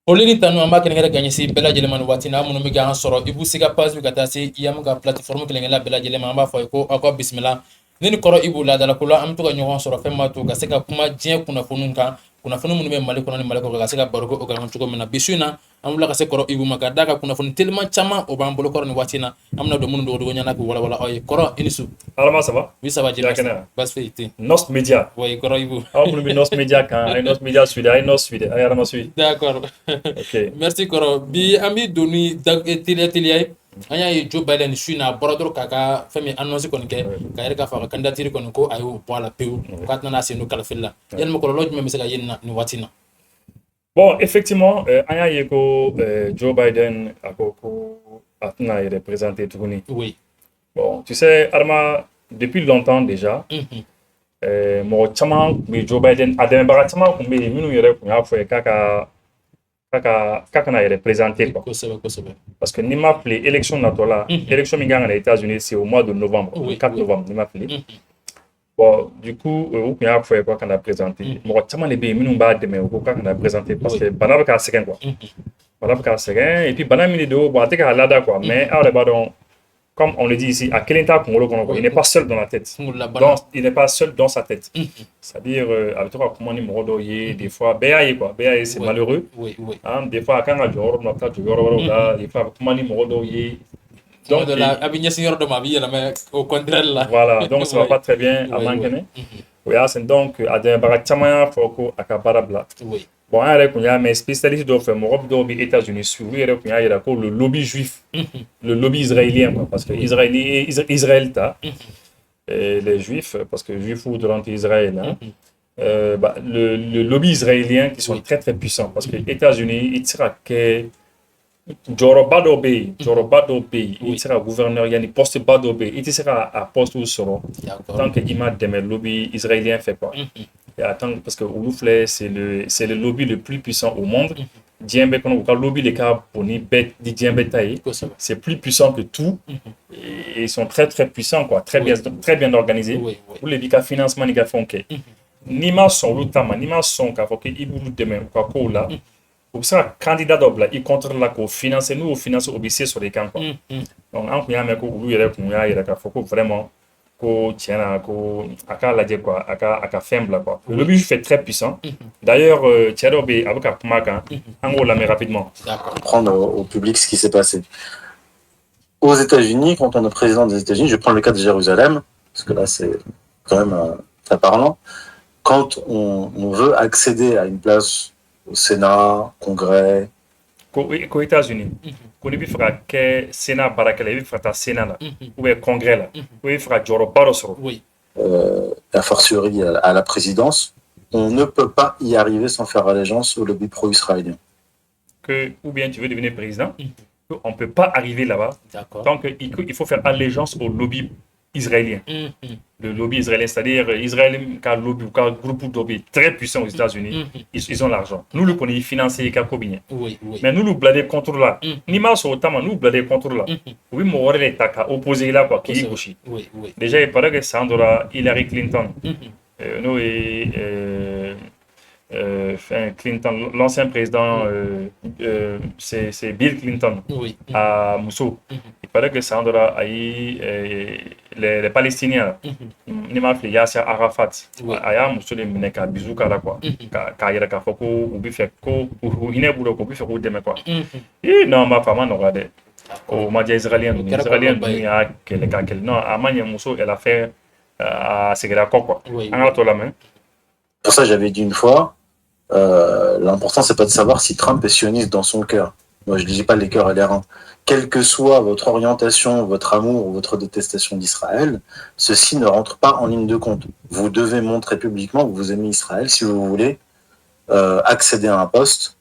Olini tanu amba kengera gagné si bela jele man watina munu mi gan soro ibu siga pas bi kata si yam ga plateforme kengela bela jele man amba fay ko akwa bismillah nini koro ibu la dala kula am to ga nyogon soro fema to ga seka kuma jien kuna funun kan kuna funun munu be mali kono ni mali ko ga seka barugo o ga chugo mena bisuna am la ka se koro ibu maka daga kuna funun telma chama o ban bolo koro ni watina amna do munu do nyana ko wala oy koro inisu Alama ça va? oui ça va jele Jakena. bas feiti Nos Media. oui koro ibu Amu bi Nos Media kan, ay Nos Media Suide, ay Nos Suide, ay Alama Suide. d'accord Ok. merci koro bi ami doni tilia anya ye Joe Biden suina borodoro kaka femi annonce kon ke ka yere ka fa candidature kon ko ayo wala peu ka tana senu kala filla yen mo ko loj me misaka yenna ni watina Bon, effectivement, aya yeko Joe Biden akoko atna est représenté Tourni. oui Bon, tu sais, Arma, depuis longtemps déjà, mo chama bi Joe Biden adem baga chama ko be minu yere ko ya fo kaka na représenté quoi. Kosebe. Parce que ni m'a appelé élection natola, élection mi ganga aux États-Unis c'est au mois de novembre, Oui, 4 oui. novembre ni m'a appelé. Bon, du coup, ou bien faut quoi qu'on a présenté. Mo chama le be minu ba deme ko kaka na présenté parce Oui. que bana ka second quoi. Bana ka second et puis bana mi do bon atika halada quoi, mais alors ba donc comme on le dit ici, à quel état il n'est pas seul dans la tête. Il n'est pas seul dans sa tête. C'est-à-dire, avec toi, comment on dit, des fois, BAE, c'est malheureux. Oui. Hein, des fois, quand on a des fois, comment on dit, donc de la abinya senior de ma vie mais au contraire là. Voilà, donc ça va pas très bien à manquer. Oui, c'est donc, à des baratamaya, faut à Kabarabla. Oui. Bon, mais spécialiste doit faire aux États-Unis sur le lobby juif, le lobby israélien, parce que Israël les juifs, parce que juifs ou durant Israël, hein, le lobby israélien qui sont très très puissants, parce que les États-Unis, il sera que Jorobado Bay, il sera gouverneur, il y a une poste Bado Bay, il sera à poste où sera, tant qu'il m'a le lobby israélien fait pas. Et attends, parce que Ouloufle, c'est le lobby le plus puissant au monde. Djembe, quand on lobby les cas pour c'est plus puissant que tout. Et ils sont très très puissants, quoi, très bien organisés. Pour les cas financement, ils font que. Nima son l'utama, nima son qu'a fait qu'ils vous demain, quoi, là. Pour ça, candidat d'obla, il contrôle la co financer nous, financer obéissir sur les camps. Donc, en premier, il y a vraiment. Aka faible quoi. Le lobby fait très puissant. D'ailleurs, Tchadobe avec Apumaka, en gros, la met rapidement. Prendre au public ce qui s'est passé. Aux États-Unis, quand on est président des États-Unis, je prends le cas de Jérusalem, parce que là c'est quand même très parlant. Quand on veut accéder à une place au Sénat, Congrès. Qu'aux États-Unis. Qu'on lui fera que Sénat barakala, il fera Sénat là, ou bien Congrès là, ou il fera Joro Barosro. Oui. A fortiori à la présidence, on ne peut pas y arriver sans faire allégeance au lobby pro-israélien. Ou bien tu veux devenir président, on ne peut pas arriver là-bas tant qu'il faut faire allégeance au lobby israélien. Le lobby israélien, c'est-à-dire Israël, car lobby ou car groupe de lobby très puissant aux États-Unis, ils ont l'argent. Nous, le connaissons financier, car combien. Mais nous, bladés contre là. Ni mal sur le temps, nous, bladés contre là. Oui, mon les taka opposé là, quoi, qui est gauche. Déjà, il paraît que Sandra Hillary Clinton, nous Clinton, l'ancien président, c'est Bill Clinton à Mousso. Il paraît que Sandra a eu les Palestiniens, il m'a fait Yasser Arafat, Aya Mousso les Meneka Bizouka là quoi, Kayera Kafoko, ou Bifeko, ou Hineboulo, ou Bifeko Deme quoi. Et non, ma femme n'aura des. Au Madia israélien, il y a quelqu'un, non, Amania Mousso, elle a fait à Segera quoi. En la main. Pour ça, j'avais dit une fois, l'important, c'est pas de savoir si Trump est sioniste dans son cœur. Moi, je ne dis pas les cœurs et les reins. Quelle que soit votre orientation, votre amour ou votre détestation d'Israël, ceci ne rentre pas en ligne de compte. Vous devez montrer publiquement que vous aimez Israël si vous voulez accéder à un poste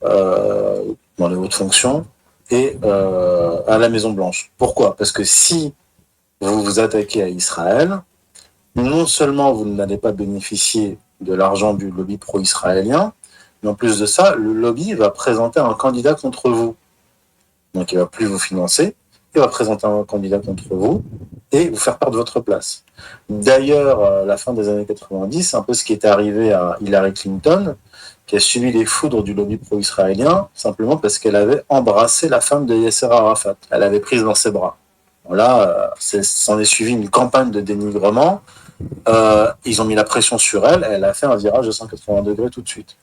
dans les hautes fonctions et à la Maison-Blanche. Pourquoi ? Parce que si vous vous attaquez à Israël, non seulement vous n'allez pas bénéficier de l'argent du lobby pro-israélien, mais en plus de ça, le lobby va présenter un candidat contre vous. Donc il ne va plus vous financer, il va présenter un candidat contre vous et vous faire perdre votre place. D'ailleurs, à la fin des années 90, un peu ce qui est arrivé à Hillary Clinton, qui a subi les foudres du lobby pro-israélien, simplement parce qu'elle avait embrassé la femme de Yasser Arafat. Elle avait prise dans ses bras. Là, s'en est suivi une campagne de dénigrement. Ils ont mis la pression sur elle, elle a fait un virage de 180 degrés tout de suite.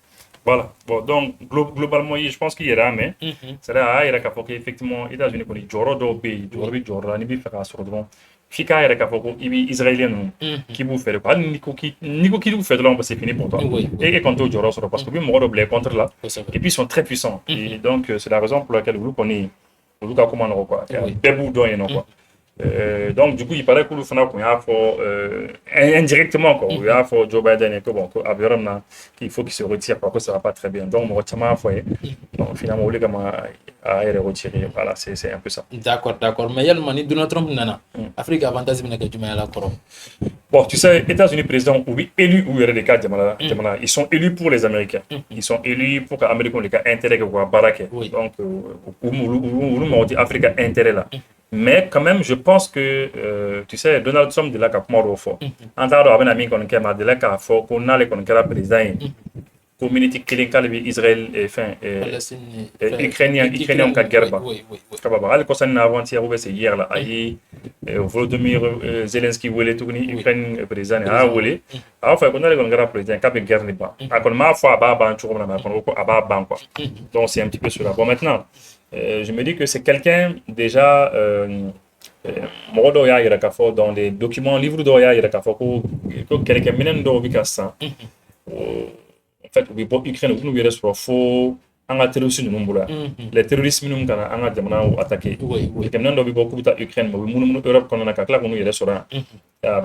Voilà. Bon, donc, globalement, je pense qu'il y a mais c'est-à-dire, il y a effectivement, les États-Unis, il y a des Joro, ni bi faire sur le Fika, il y a des Israéliens qui vous fait le pas, Nico qui vous fait de l'ombre, c'est fini pour toi. Et quand tu Joro, parce que oui, mon blé contre là, et puis ils sont très puissants. Et donc, c'est la raison pour laquelle vous connaissez, vous comment on quoi. Bébou, quoi. Donc, du coup, il paraît que nous faisons indirectement, quoi. Il y a Joe Biden et que bon, qu'il faut qu'il se retire parce que ça va pas très bien. Donc, on retient à foyer. Donc, finalement, on les à retirer. Voilà, c'est un peu ça. D'accord. Mais il y a le mani Donald Trump, nana. Afrique avantage, mais que tu mets à la couronne. Bon, tu sais, États-Unis président, oui, élus ou il y a des cas, ils sont élus pour les Américains. Ils sont élus pour que les Américains, les cas intérêt que vous Barack. Donc, où dit Afrique a intérêt là. Mais quand même, je pense que, tu sais, Donald Trump de là qu'a commencé au fort. En tant que ami qu'on a de là qu'a fort, qu'on a les qu'on a président, communauté clinique Israël et fin ukrainien en cas de guerre. Oui. Alors que ça n'a avant-hier c'est hier là, Volodymyr Zelensky voulait tout Ukraine président a voulu. Alors fait qu'on a les qu'on a président cap guerre n'est pas. À qu'on m'a fois à ban toujours na à ban quoi. Donc c'est un petit peu cela. Bon maintenant. Je me dis que c'est quelqu'un déjà dans les documents, livres d'Oya, il y a quelqu'un minen do bikassa. En fait, Ukraine nous vient sur faux en terrorisme nous les terroristes nous kana en jamana attaqué. Quelqu'un do beaucoup de Ukraine, mais nous Europe qu'on a kakla nous y sur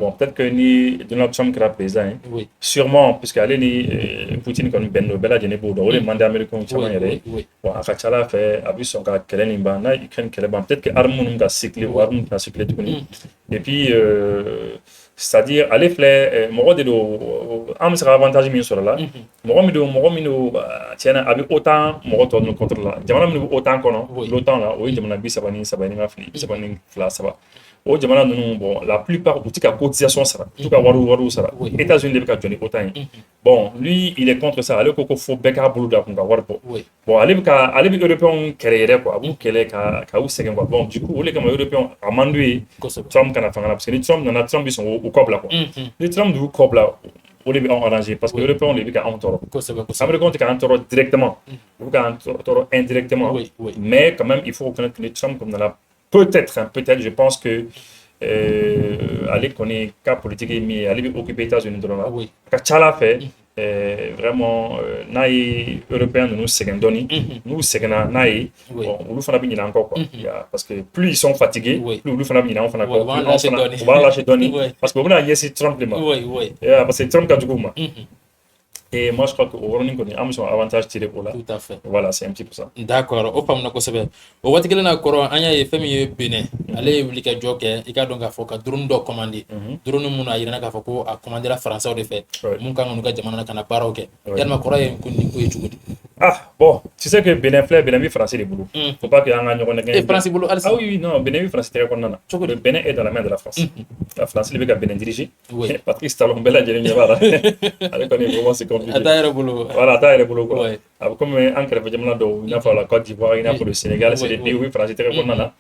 bon, peut-être que ni Donald Trump qui est président, sûrement, puisque allez ni Poutine comme Ben Bella de Nebo, dans les mandats américains, bon, à Kachala fait, a vu son gars Kelenimba, na Ukraine Keleban, peut-être que Armoun a cyclé ou Armoun a cyclé tout et puis, c'est-à-dire, allez faire, moi, de l'eau, am sera avantage mis sur là, moi, tiens, avec autant, moi, tourne contre là, j'aimerais nous autant qu'on a, l'autant là, oui, j'aimerais bien sabani, fla, ça va. Au jamana nous bon la plupart boutique à cotisation ça tout cas waru ça États-Unis les cas Johnny autant bon lui il est contre ça alors qu'il faut beka bulu da kunga war bon aller européen créer quoi vous qu'elle ka ou c'est quoi bon du coup les comme européens amandé Trump kana fangana parce que Trump dans Trump ils sont au couple là quoi les Trump du couple là au début en arrangé parce que européens les bika en toro américains tu en toro directement vous en toro indirectement mais quand même il faut reconnaître que les Trump comme dans la peut-être, je pense que aller connaître cas politique mais aller occuper les États-Unis de là. Kachala fait vraiment naï européen nous secondoni nous secondana naï bon nous faisons bien encore quoi parce que plus ils sont fatigués plus nous faisons bien on va lâcher donner parce que on a ici Trump parce que Trump a du coup et moi je crois que au running on a un avantage tiré pour là tout à fait voilà c'est un petit peu ça d'accord au pam na ko sebe o wati kele na koro anya ye femi ye bene ale wuli ka joke e ka donc afo ka drone do commander drone mun a yirana ka fo ko a commander la français de fait mun kan ngunu ka jamana kana baro ke yalma koro ye kunni ko e jugudi ah bon tu sais que Benin bi français de boulot faut pas que anga ñoko nek et français boulot ah oui non Benin bi français très konana le Benin est dans la main de la France la France le Benin dirigé Patrice Talon bella jeni ñabara ale ko ni vraiment c'est Ataire boulot. Voilà, ataire boulot quoi. Comme encre fait jamana do, il y a pour la Côte d'Ivoire, il y a pour le Sénégal, c'est des pays où il français très bon là.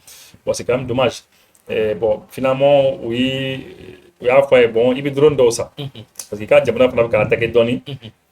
Bon, c'est quand même dommage. Et bon, finalement oui, après bon, il y a drone do ça. Parce que quand jamana pour attaquer Doni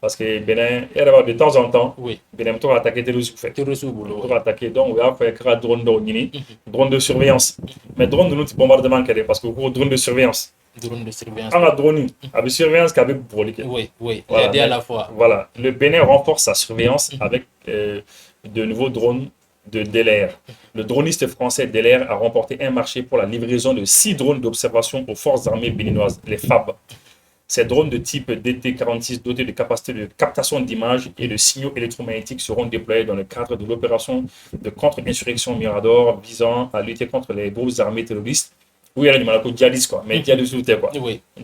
parce que Benin de temps en temps, Benin to attaquer terroristes fait. Terroristes boulot. Pour attaquer donc il y a fait drone do ni drone de surveillance. Mais drone de notre bombardement parce que drone de surveillance. Drone de surveillance. On a drone avec surveillance qu'avec brolique. Oui. Voilà, et à la fois. Voilà, le Bénin renforce sa surveillance avec de nouveaux drones de Delair. Le droniste français Delair a remporté un marché pour la livraison de 6 drones d'observation aux forces armées béninoises, les FAB. Ces drones de type DT-46 dotés de capacités de captation d'images et de signaux électromagnétiques seront déployés dans le cadre de l'opération de contre-insurrection Mirador visant à lutter contre les groupes armés terroristes. Oui, il y a du Malako djihadistes, quoi, mais djihadistes quoi,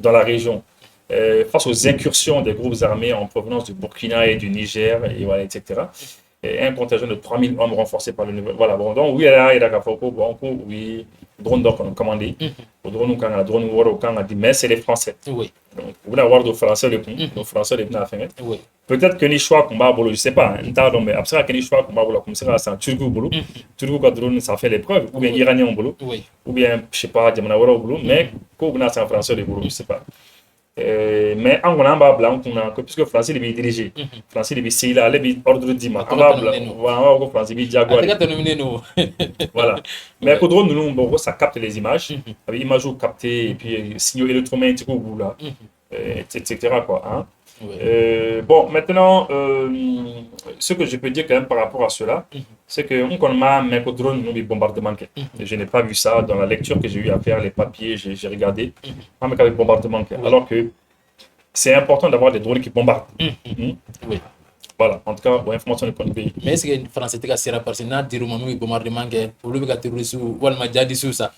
dans la région. Face aux incursions des groupes armés en provenance du Burkina et du Niger, et voilà, etc. et un contingent de 3000 hommes renforcés par le nouvel. Voilà, bon, donc, oui, il y a bon, oui, drone donc commandé. Le drone, quand on a drone, quand on a dit, mais c'est les Français. Oui. Donc, vous voulez avoir des Français, les Français, les venus à faire. Oui. Peut-être que les choix combat bolo, je sais pas, mais après que les choix combat bolo, comme ça, c'est un Turc bolo. Turc quand drone, ça fait l'épreuve, ou bien Iranien bolo, ou bien, je sais pas, Diamanawara bolo, mais quand on a c'est un Français les bolo, je sais pas. Mais en on a blanc, puisque Français il est dirigé, Français il est c'est là, il est ordre d'ima, on va blanc, voilà, Français il est jaguar. Voilà. Mais quand drone nous, bon, ça capte les images, avec images captées et puis signaux électromagnétiques au bout là, etc. quoi. Hein. Bon, maintenant, ce que je peux dire quand même par rapport à cela, c'est que on m'a mis au drone nous bombardement. Je n'ai pas vu ça dans la lecture que j'ai eu à faire, les papiers, j'ai regardé, on m'a mis bombardement. Alors que c'est important d'avoir des drones qui bombardent. Oui. Voilà, en tout cas, pour information de notre pays. Mais est-ce que France était cassée parce que n'a dit que bombardement pour le terroriste ou le déjà dit ça?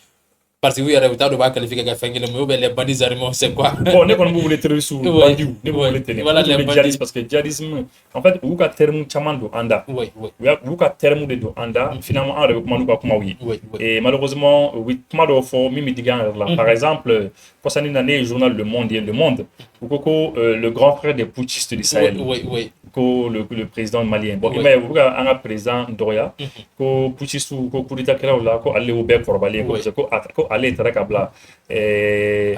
Parce que oui, il y a des gens qualifiés qui font les bandits armés, c'est quoi? Bon, nous, on voulait tenir sous bandits, nous voulons tenir. Voilà, les bandits. Parce que le djihadisme, en fait, vous avez terme chamando anda. Oui. Vous avez terme de anda, finalement, on a comment nous oui. Et malheureusement, oui, comment nous faut mimi digan là. Par exemple, pour cette année, le journal Le Monde, ou le grand frère des putschistes du Sahel. Oui. Le président malien. Bon, mais vous avez un président Doria, que putschiste ou que coup d'état là, ko aller au bec pour balayer, ko aller Tarakabla et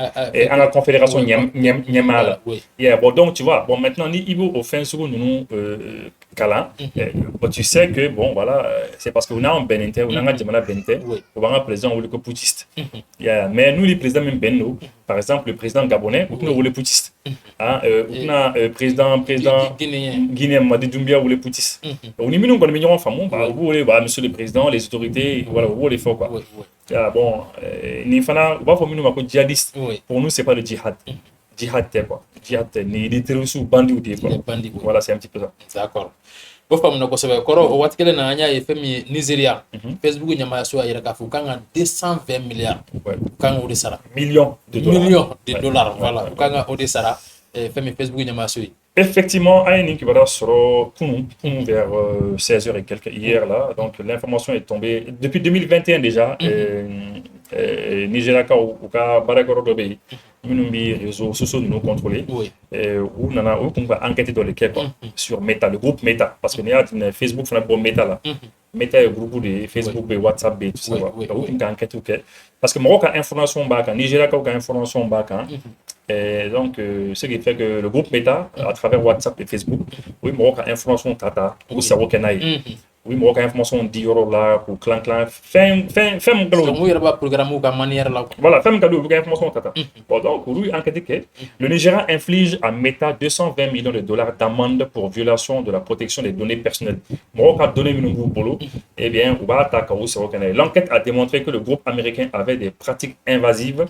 à la confédération Niamala. Bon, donc tu vois, bon, maintenant, il faut offenser sur nous, Kala. Bon, tu sais que, bon, voilà, c'est parce que on a un Beninte, on a un Djamana Beninte, on a un président ou le putschiste. Mais nous, les présidents même Benno, par exemple, le président gabonais, on a le putschiste. On a président guinéen Madi Doumbia ou les putschistes. On est mis nous, on est en famille, vous voulez, monsieur le président, les autorités, voilà, vous voulez faire quoi. Bon, Nifana, on va faire nous un djihadiste. Pour nous, c'est pas le djihad. Djihad, quoi. Djihad, les terroristes ou bandits ou des quoi. Voilà, c'est un petit peu ça. D'accord. Bo fam na ko sebe koro o watkele na anya femi Nigeria Facebook nyama so ayira ka fu kanga 220 milliards kanga o de sara millions de dollars voilà kanga o de sara femi Facebook nyama so. Effectivement, Aïe qui va sur vers 16h et quelques hier là. Donc l'information est tombée depuis 2021 déjà. Nigeria ou Barakoro Dobe, nous réseaux sociaux nous contrôler. Où on va enquêter dans les cas sur Meta, le groupe Meta, parce que nous avons Facebook, on a bon Meta là. Meta est un groupe de Facebook, de WhatsApp, tout ça. Donc on va enquêter parce que Maroc a information back, Nigeria a information back. Et donc, ce qui fait que le groupe Meta, à travers WhatsApp et Facebook, oui, Maroc a information Tata, ou Sarokenaï. Oui, Maroc a information d'Ioro là, pour clan, fais mon cadeau. Oui, il y a un programme ou une manière là. Voilà, fais mon cadeau, vous avez information Tata. Bon, donc, lui, enquête que le Nigeria inflige à Meta 220 millions de dollars d'amende pour violation de la protection des données personnelles. Maroc a donné une boulot, eh bien, on va attaquer au Sarokenaï. L'enquête a démontré que le groupe américain avait des pratiques invasives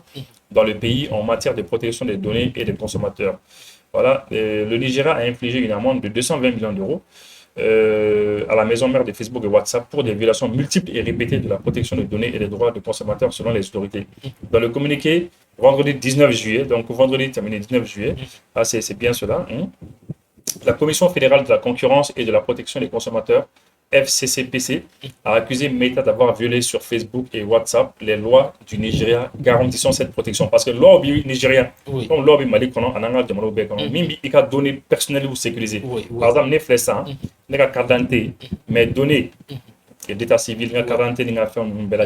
dans le pays en matière de protection des données et des consommateurs. Voilà, le Nigeria a infligé une amende de 220 millions d'euros à la maison mère de Facebook et WhatsApp pour des violations multiples et répétées de la protection des données et des droits des consommateurs selon les autorités. Dans le communiqué, vendredi 19 juillet, donc vendredi terminé 19 juillet, c'est bien cela, la Commission fédérale de la concurrence et de la protection des consommateurs FCCPC a accusé Meta d'avoir violé sur Facebook et WhatsApp les lois du Nigeria garantissant cette protection. Parce que la loi du Nigeria, comme la loi du Mali, on a des données personnelles ou sécurisées. Par exemple, les flèches, les cartes d'identité, mais données d'état civil, les cartes d'identité,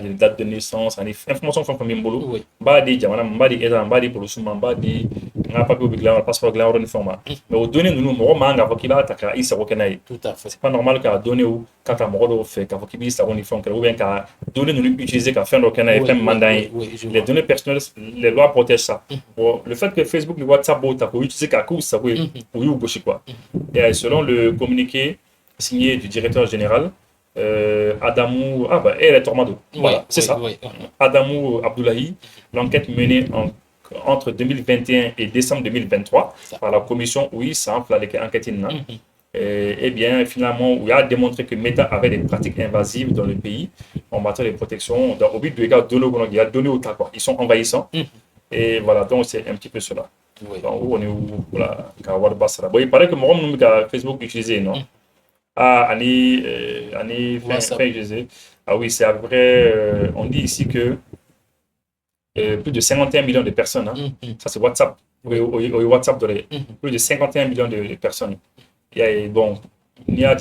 les dates de naissance, les informations sont famille mbolo. Badi, jamana, badi, eda, badi, pour le souma, badi, n'a pas pu le passeport de la format. Mais aux données, nous, nous, manga, vokiba, taka, isa, wokenai. Tout à fait. C'est pas normal qu'à donner ou kata moro fait qu'à vokibi, ça, on y fait, ou bien qu'à donner, nous, utiliser, qu'à faire wokenai, faire mandat. Les données personnelles, les lois protègent ça. Bon, le fait que Facebook, le WhatsApp, t'as pu utiliser qu'à coup, ça, oui, ou you, quoi. Et selon le communiqué signé du directeur général, Adamou, elle est Tormado. Voilà, c'est ça. Adamou Abdoulahi, l'enquête menée entre 2021 et décembre 2023 par la commission, oui, ça enfle les enquêtes. Et bien, finalement, il a démontré que Meta avait des pratiques invasives dans le pays en matière de protection. Au but de il a donné au cas, quoi. Ils sont envahissants. Et voilà, donc c'est un petit peu cela. Donc, on est où, voilà, bon, il paraît que mon Facebook utilisé, non? fin juillet. Ah oui, c'est à peu près, on dit ici que plus de 51 millions de personnes, hein. Ça c'est WhatsApp, au WhatsApp, plus de 51 millions de personnes. Bon, il y a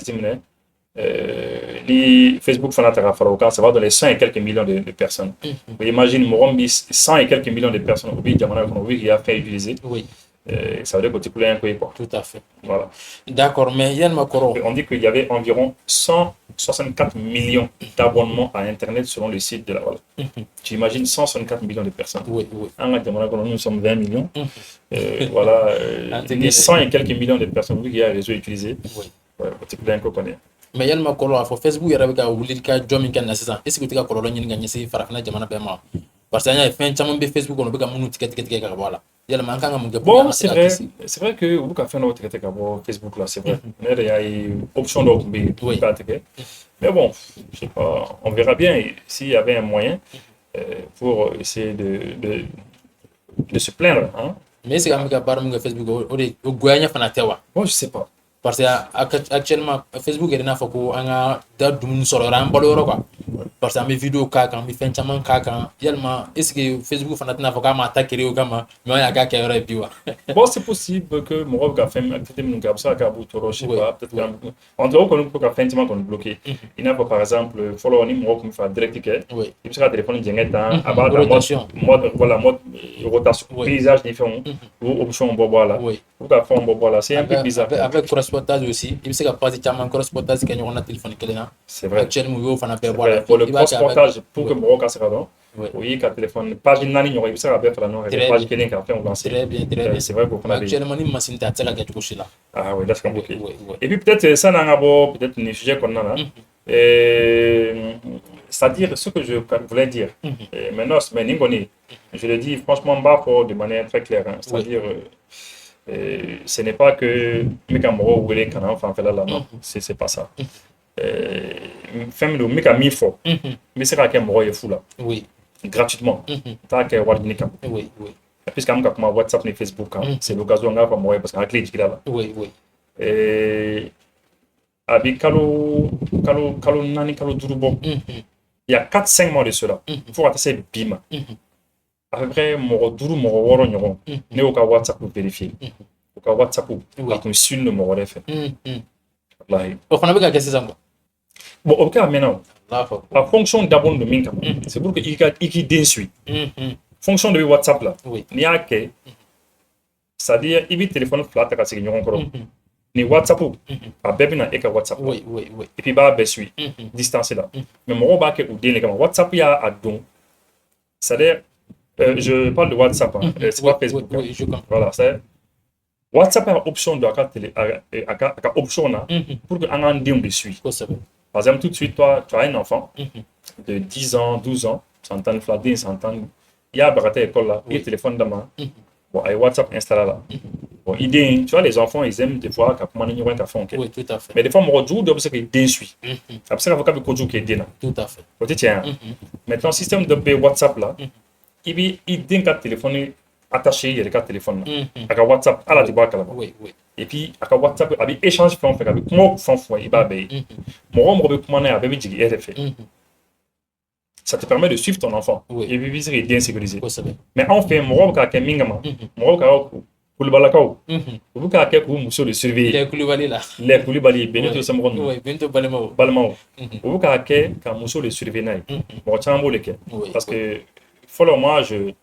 ni Facebook ça va dans les 100 et quelques millions de personnes. Vous imaginez, 100 et quelques millions de personnes, qui a fait utiliser. Oui. Ça veut dire que tu un peu, quoi. Tout à fait. Voilà. D'accord, mais Yann Makoro. On dit qu'il y avait environ 164 millions d'abonnements à Internet selon le site de la Voilà. Tu imagines 164 millions de personnes. Oui, oui. Nous sommes 20 millions. Voilà. 100 et quelques millions de personnes qui ont un réseau utilisé. Oui. Tu un peu connaître. Mais Yann Makoro, Facebook, il y a eu ka jɔn kan na sisan est-ce que tu ka kɔlɔlɔ ɲini ka ɲɛsin farafina jamana bɛɛ ma parce que an y'a ye fɛn caman bɛ Facebook kɔnɔ u bɛ ka minnu tigɛ ka bɔ a la yalima an kan ka mun kɛ bon c'est vrai que olu ka fɛn dɔw tigɛ ka bɔ Facebook là c'est vrai ne yɛrɛ y'a ye option dɔw tun bɛ yen olu k'a tigɛ mais bon je sais pas on verra bien s'il y avait un moyen pour essayer de se plaindre, hein. Mais est-ce que an bɛ ka baara min kɛ Facebook o goyanya fana tɛ wa bon je sais pas parce que actuellement Facebook yɛrɛ n'a fɔ ko an ka da dumuni sɔrɔ yɔrɔ an balo yɔrɔ quoi parce que an bɛ vidéo k'a kan an bɛ fɛn caman k'a kan yalima est-ce que Facebook fana tɛna fɔ k'a ma ta créer o kama mais an y'a k'a kɛ yɔrɔ ye bi wa bon c'est possible que mɔgɔw bɛ ka fɛn activité minnu kɛ a bɛ se ka kɛ a b'u tɔɔrɔ je sais pas peut-être en tout cas o kɔni bɛ ka fɛn caman kɔni bloqué i n'a fɔ par exemple fɔlɔ ni mɔgɔw tun bɛ fɛ ka direct kɛ i bɛ se ka téléphone jɛngɛ tan a b'a dans mode rotation paysage ni fɛnw o option bɔ a la u ka fɛnw bɔ a la c'est un peu bizarre avec cross-portage aussi il bɛ se ka page caman cross-portage kɛ ɲɔgɔn na téléphone kelen na c'est vrai actuellement u y'o fana bɛɛ bɔ a la pour le cross-portage pour que mɔgɔw ka se ka dɔn o y'i ka téléphone page naani ɲɔgɔn i bɛ se ka bɛɛ fara ɲɔgɔn kan page kelen ka fɛnw lancer très bien c'est vrai k'o fana bɛ yen actuellement ni machine tɛ a tɛ se ka kɛ cogo si la ah oui d'accord ok et puis peut-être ça n'en a pas peut-être ni sujet kɔnɔna na c'est-à-dire ce que je voulais dire mais ni kɔni je le dis franchement bas fort de manière très claire, hein. C'est-à-dire ce n'est pas que meka mɔgɔw wele kana an fanfɛla la non c'est pas ça fɛn min don meka min fɔ n bɛ se ka kɛ mɔgɔ ye fu la gratuitement t'a kɛ wari ɲini kama puisque an bɛ ka kuma WhatsApp ni Facebook kan c'est l'occasion n k'a fɔ mɔgɔ ye parce que hakili jigira la a bɛ kalo 4 kalo 5 bɔ il y a 4-5 mois de cela fo ka taa se bi ma à peu près mɔgɔ 5 mɔgɔ 6 ɲɔgɔn ne y'o ka WhatsApp vérifier o ka WhatsApp a tun sun de mɔgɔ wɛrɛ fɛ walahi o fana bɛ ka kɛ sisan quoi bon o bɛ kɛ a mɛnna o la fonction dabɔlen don min kama c'est pour que i k'i den suit fonction de bɛ WhatsApp la n'i y'a kɛ c'est-à-dire i bɛ téléphone 2 ta ka sigi ɲɔgɔn kɔrɔ ni WhatsApp a bɛɛ bɛna e ka WhatsApp la et puis i b'a bɛɛ suit distance la mais mɔgɔw b'a kɛ u den de kama WhatsApp y'a don c'est-à-dire je parle de WhatsApp, hein. C'est pas Facebook. Voilà, c'est WhatsApp a option de option là pour que un denw de suit. Par exemple, tout de suite, toi, tu as un enfant de 10 ans, 12 ans, s'entend fladin, s'entend. Il y a à l'école là, il téléphone de main. Bon, et WhatsApp installé là. Bon, idée, tu vois, les enfants, ils aiment des fois qu'à comment ils vont faire. Oui, tout à fait. Mais des fois, mon jour, c'est qu'ils den suit. Après ça, il faut qu'il y ait un qui est tout à fait. Tiens, maintenant, système de WhatsApp là. Il y a un téléphone attaché il y a un téléphone avec WhatsApp à la débat et puis avec WhatsApp avec échange fait avec comment faire il va payer mon homme comment avec ça te permet de suivre ton enfant et puis c'est bien sécurisé mais en fait mon homme qui a mingama mon homme Koulibalakaw vous ka kɛ k'u muso de surveiller les Koulibaly Benito Samɔgɔ Benito Balimaw vous ka kɛ ka muso de surveiller n'a ye mɔgɔ caman b'o de kɛ parce que fɔlɔ moi je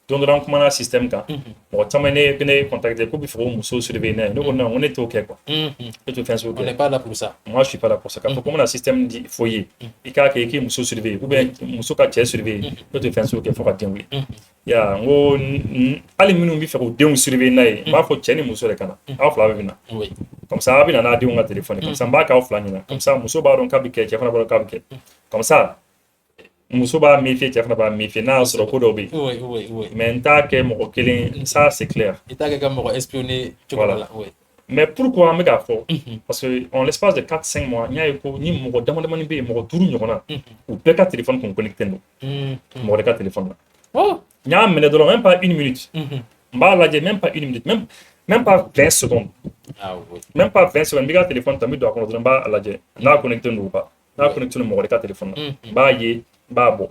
donne un comment système kan mɔgɔ caman ne contacté k'u bɛ fɛ k'u muso surveiller n'a ye ne ko non ne t'o kɛ quoi e t'o fɛn sugu kɛ on n'est pas là pour ça moi je suis pas là pour ça k'a fɔ ko n bɛna système di fɔ i ye i k'a kɛ i k'i muso surveiller ou bien muso ka cɛ surveiller e t'o fɛn sugu kɛ fo ka den wuli ya n ko hali minnu bɛ fɛ k'u denw surveiller n'a ye n b'a fɔ cɛ ni muso de ka na aw fila bɛ na comme ça aw bɛ na n'a denw ka téléphone comme ça n b'a k'aw fila ɲɛna comme ça muso b'a dɔn k'a bɛ kɛ cɛ fana b'a dɔn k'a bɛ kɛ comme ça muso b'a méfier cɛ fana b'a méfier n'a y'a sɔrɔ ko dɔw bɛ yen mais n t'a kɛ mɔgɔ kelen ça c'est clair i t'a kɛ ka mɔgɔ espionner cogo la mais pourquoi an bɛ k'a fɔ parce que en l'espace de 4-5 mois n y'a ye ko ni mɔgɔ damadamani bɛ yen mɔgɔ 5 ɲɔgɔn na u bɛɛ ka téléphone kun connecté don mɔgɔ de ka téléphone na n y'a minɛ dɔrɔn même pas 1 minute n b'a lajɛ même pas 1 minute même Même pas 20 secondes. Ah oui. Même pas 20 secondes. Mika téléphone, t'as mis de la connexion, bah, la j'ai. N'a connecté ou pas. N'a connecté le mot de téléphone. Bah, yé, bah, bon.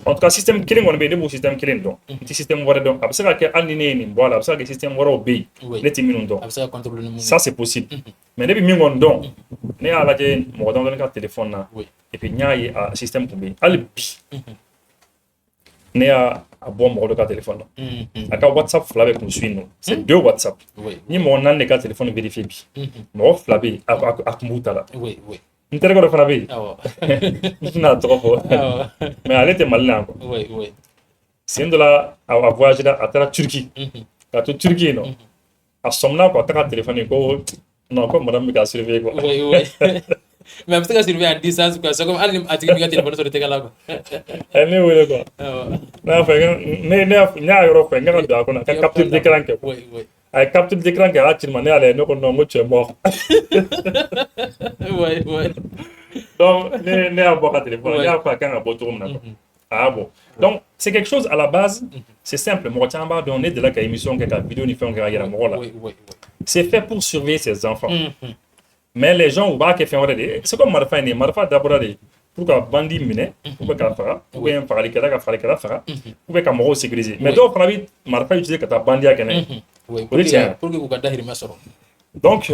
En tout cas, système killing, on a bien système killing, donc. Petit système, voilà, donc. Après ça, qu'il y a un ligne, voilà, après ça, le système, voilà, obéi. Les timines, donc. Ça, c'est possible. Mais depuis mingon, donc, ne a la j'ai, mon dans le téléphone, là. Et puis, il y a un système pour bien. Allez, ne a bon mɔgɔ dɔ ka téléphone na a ka WhatsApp fila bɛ kun su yen nɔ c'est 2 WhatsApp ni mɔgɔ 4 de ka téléphone vérifié bi mɔgɔ fila bɛ yen a kun b'u ta la n terikɛ dɔ fana bɛ yen n tɛna a tɔgɔ fɔ mais ale tɛ Mali la yan quoi sen dɔ la a voyagé a taara Turquie ka to Turquie yen nɔ a sɔmina quoi a taga téléphone ko non ko madame bɛ ka surveiller quoi mais a bɛ se ka surveiller en distance quoi c'est comme hali ni a tigi b'i ka téléphone sɔrɔ i tɛgɛ la quoi ne wele quoi ne y'a fɛ ne y'a yɔrɔ fɛ n ka don a kɔnɔ ka capture d'écran kɛ quoi a ye capture d'écran kɛ a y'a ci ma ne y'ale ne ko non ko tu es mort donc ne y'a bɔ ka téléphone ne y'a fɔ a kan ka bɔ cogo min na quoi a y'a bɔ donc c'est quelque chose à la base c'est simple mɔgɔ caman b'a dɔn ne delila ka émission kɛ ka vidéo ni fɛnw kɛ ka yira mɔgɔ la c'est fait pour surveiller ses enfants mais les gens u b'a kɛ fɛn wɛrɛ de c'est comme marifa in de marifa dabɔra de pour ka bandi minɛ ou bien k'a faga ou bien fagalikɛla ka fagalikɛla faga ou bien ka mɔgɔw sécuriser mais dɔw fana bɛ marifa utiliser ka taa bandiya kɛ n'a ye o de tiɲɛ pour que k'u ka dahirimɛ sɔrɔ donc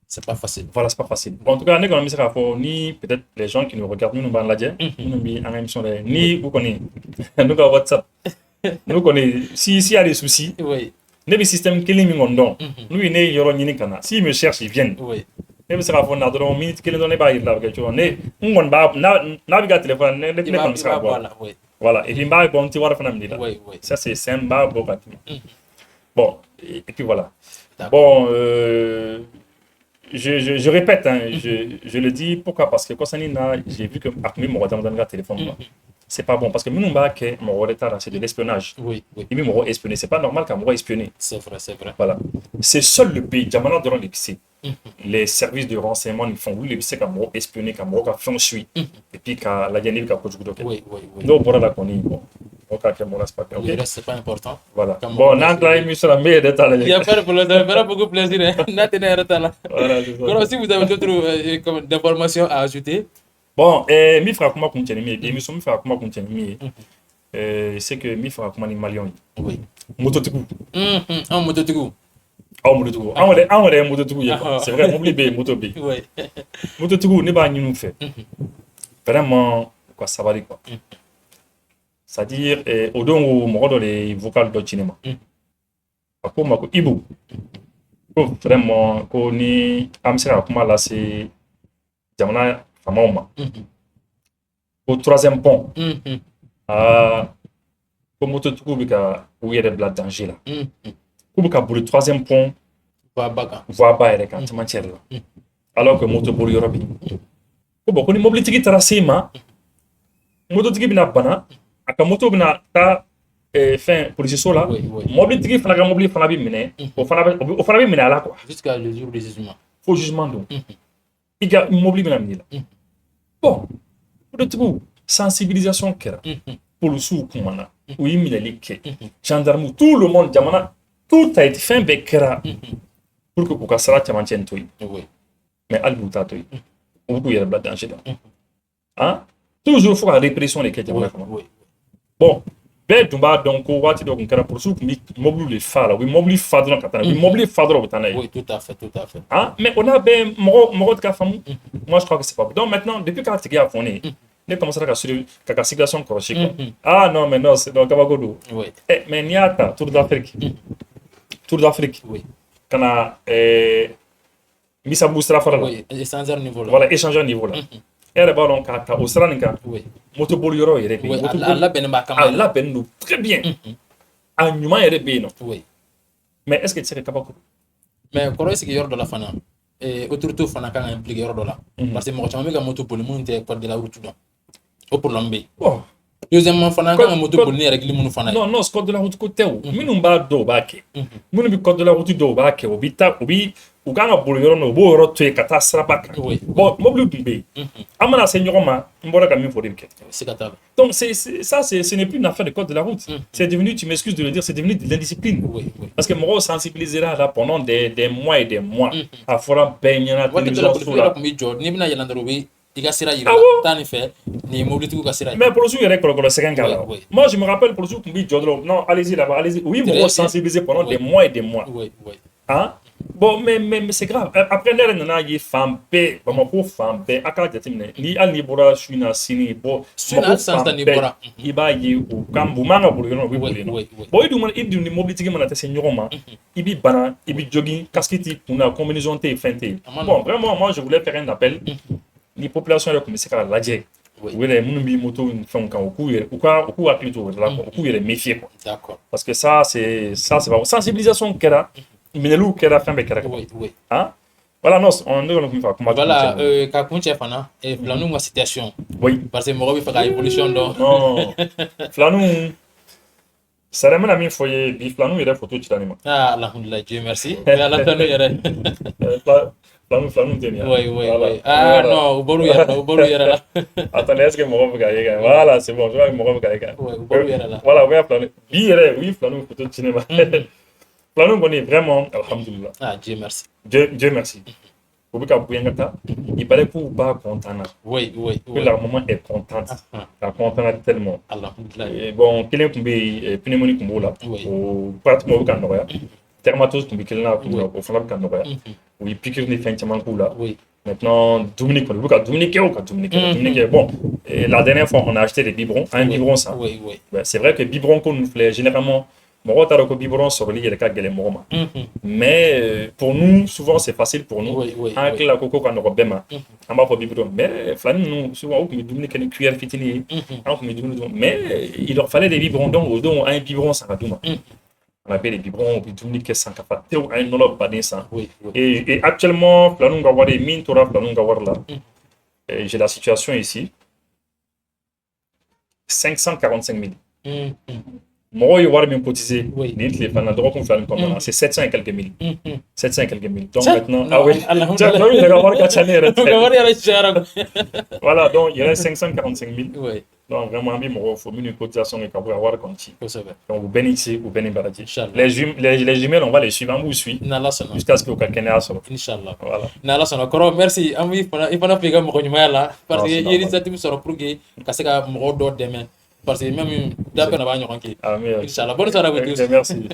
c'est pas facile voilà c'est pas facile bon, en tout cas ne kɔni bɛ se k'a fɔ ni peut-être les gens qui nous regardent minnu b'an lajɛ minnu bɛ an ka émission lajɛ ni u kɔni n'u ka WhatsApp n'u kɔni s'il y a des soucis ne bɛ système kelen min kɔni dɔn n'u ye ne yɔrɔ ɲini ka na s'ils me cherchent ils viennent ne bɛ se k'a fɔ na dɔrɔn minute kelen dɔrɔn ne b'a yir'i la a bɛ kɛ cogo ne n kɔni b'a n'a bɛ ka téléphone ne kɔni bɛ se ka bɔ a la voilà et puis n b'a bɔ n tɛ wari fana minɛ la ça c'est simple n b'a bɔ ka tɛmɛ bon et puis voilà bon je répète hein, je le dis pourquoi parce que kɔsani na j'ai vu que a tun bɛ mɔgɔ damadɔ ka téléphone ma c'est pas bon parce que minnu b'a kɛ mɔgɔ wɛrɛ t'a la c'est de l'espionnage i bɛ mɔgɔ espionner c'est pas normal ka mɔgɔ espionner c'est vrai voilà c'est seul le pays jamana dɔrɔn de kisi les services de renseignement ni fɛnw olu de bɛ se ka mɔgɔ espionner ka mɔgɔ ka fɛnw suit et puis ka lajɛ n'i bɛ ka kojugu dɔ kɛ n'o bɔra la kɔni bon mɔgɔ k'a kɛ mɔgɔ la c'est pas bien le reste c'est pas important voilà bon n'an tilala émission la n bɛ yɛrɛ ta lajɛ il y a pas de problème ça me fera beaucoup plaisir n'a tɛ ne yɛrɛ ta la voilà si vous avez d'autres d'informations à ajouter bon min fɛ ka kuma kun cɛ ni min ye émission min fɛ ka kuma kun cɛ ni min ye c'est que min fɛ ka kuma ni maliyɛnw ye mototigiw anw mototigiw aw mototigiw anw yɛrɛ ye mototigiw ye quoi c'est vrai mobili bɛ yen moto bɛ yen mototigiw ne b'a ɲini u fɛ vraiment u ka sabali quoi c'est à dire o don mɔgɔ dɔ de ye vocal dɔ ci ne ma a ko n ma ko Ibu ko vraiment ko ni an bɛ se ka kuma lase jamana faamaw ma ko troisième pont ko mototigiw bɛ ka u yɛrɛ bila danger la k'u bɛ ka boli troisième pont voie ba yɛrɛ kan cɛmancɛ la alors que moto boli yɔrɔ bɛ yen ko bon ko ni mobilitigi taara se ma mototigi bɛna bana a ka moto bɛna taa fɛn polisiso la mobilitigi fana ka mobili fana bɛ minɛ o fana bɛ minɛ a la quoi jusqu'à le jour du jugement fo jugement don i ka mobili bɛna minɛ i la bon mototigiw sensibilisation kɛra polisiw kumana u ye minɛli kɛ gendarme tout le monde jamana tout a été fɛn bɛɛ kɛra pour que u ka sara cɛmancɛ in to yen mais hali b'u t'a to yen u bɛ k'u yɛrɛ bila danger la toujours fo ka répression de kɛ jamana kɔnɔ bon bɛɛ dun b'a dɔn ko waati dɔ tun kɛra polisiw tun bɛ mobili de fa la u bɛ mobili fa dɔrɔn ka taa u bɛ mobili fa dɔrɔn u bɛ taa n'a ye tout à fait mais o n'a bɛɛ mɔgɔ tɛ ka faamu moi je crois que c'est pas bon donc maintenant depuis k'a tigi y'a fɔ ne ye ne commencera ka circulation kɔlɔsi quoi ah non mais non c'est donc kabako don mais n'i y'a ta Tour d'Afrique ka na Misabu sira fara la voilà échangeur niveau la e yɛrɛ b'a dɔn k'a ta o sira nin kan moto boli yɔrɔ yɛrɛ bɛ yen a labɛnnen b'a kama a labɛnnen don très bien a ɲuman yɛrɛ bɛ yen nɔ mais est ce que tɛ se ka kabako mais kɔrɔ sigi yɔrɔ dɔ la fana autorité fana kan ka impliquer yɔrɔ dɔ la parce que mɔgɔ caman bɛ ka moto boli minnu tɛ code de la route dɔn o problème bɛ yen deuxièmement fana an kan ka moto boli ni règle minnu fana ye non code de la route ko tɛ o minnu b'a dɔn o b'a kɛ minnu bɛ code de la route dɔn o b'a kɛ o bɛ taa u kan ka bolo yɔrɔ min u b'o yɔrɔ to yen ka taa siraba kan bon mobili tun bɛ yen an mana se ɲɔgɔn ma n bɔra ka min fɔ de bɛ kɛ donc ce n'est plus une affaire de code de la route c'est devenu, tu m'excuses de le dire, c'est devenu de l'indiscipline parce que mɔgɔw sensibilisera là pendant des mois et des mois a fɔra bɛɛ ɲɛna télévision so la n'i bɛna yɛlɛn dɔrɔn u bɛ i ka sira yira taa nin fɛ nin ye mobilitigiw ka sira ye mais policiers yɛrɛ kɔlɔkɔlɔ sɛgɛn k'a la moi je me rappelle policiers tun bɛ jɔ dɔrɔn non allez-y là-bas allez-y u ye mɔgɔw sensibiliser pendant des mois et des mois hein bon mais c'est grave après ne yɛrɛ nana ye fan bɛɛ Bamako fan bɛɛ a k'a jateminɛ ni hali n'i bɔra su in na sini bon Bamako fan bɛɛ i b'a ye u man ka bolo yɔrɔ u bɛ boli yen nɔ bon i dun ni mobilitigi mana tɛ se ɲɔgɔn ma i b'i bana i b'i jogging casque t'i kun na combinaison tɛ yen fɛn tɛ yen bon vraiment moi je voulais faire un appel ni population yɛrɛ tun bɛ se k'a lajɛ u yɛrɛ minnu bɛ moto ni fɛnw kan u k'u hakili to o de la u k'u yɛrɛ méfier quoi parce que ça c'est pas sensibilisation kɛra minɛliw kɛra fɛn bɛɛ kɛra hein voilà non on ne kɔni tun bɛ fɛ ka kuma voilà ka kun cɛ fana Filaninw ka situation parce que mɔgɔ bɛ fɛ ka évolution dɔn non Filaninw sara mana min fɔ ye bi Filaninw yɛrɛ photo cira ne ma alhamdulilayi Dieu merci ala Filaninw yɛrɛ Filaninw tɛ nin ye oui ah non u bɔr'u yɛrɛ la attendez est-ce que mɔgɔ bɛ ka ye kan voilà c'est bon je vois que mɔgɔ bɛ ka ye kan u bɔr'u yɛrɛ la voilà u bɛ Filaninw bi yɛrɛ u ye Filaninw photo ci ne ma Filaninw kɔni vraiment alhamdulilah Dieu merci Dieu merci u bɛ ka bonya ka taa il paraît k'u ba content na que la maman est contente a content tellement alhamdulilah bon kelen tun bɛ yen pneumonie tun b'o la o pratiquement o bɛ ka nɔgɔya dermatose tun bɛ kelen na o fana bɛ ka nɔgɔya u ye piqûre ni fɛn caman k'u la maintenant dumuni kɔni u bɛ ka dumuni kɛ o ka dumuni kɛ bon la dernière fois on a acheté des biberons un biberon san c'est vrai que biberon ko ninnu filɛ généralement mɔgɔw t'a dɔn ko biberon sɔrɔli yɛrɛ ka gɛlɛn mɔgɔ ma mais pour nous souvent c'est facile pour nous an hakili la ko ka nɔgɔ bɛɛ ma an b'a fɔ biberon mais Filanin ninnu souvent u tun bɛ dumuni kɛ ni cuillère fitinin ye an tun bɛ dumuni dun mais il leur fallait des biberons donc o don an ye biberon san ka d'u ma on avait des biberons u bɛ dumuni kɛ san ka fa tewu an ye nɔnɔ baden san et actuellement Filaninw ka wari min tora Filaninw ka wari la j'ai la situation ici 545 000 mɔgɔw ye wari min cotisé nin tile fana dɔgɔkun fila nin kɔnɔna na c'est 700 et quelques mille 700 et quelques mille donc maintenant ah oui Filaninw yɛrɛ ka wari ka ca ne yɛrɛ tɛ voilà donc il y a 545 000 donc vraiment an bɛ mɔgɔw fo minnu ye cotisation kɛ ka bɔ ka wari kɔni ci donc u bɛɛ ni ce u bɛɛ ni baraji les jumelles on va les suivre an b'u suivre jusqu'à ce que u ka kɛnɛya sɔrɔ inchallah voilà n'Ala sɔnna kɔrɔ merci an b'i fana fo i ka mɔgɔ ɲumanya la parce que i ye initiative sɔrɔ pour que ka se ka mɔgɔw dɔ dɛmɛ parce que même da bɛɛ na b'a ɲɔgɔn kɛ inchallah bonne soirée à vous tous merci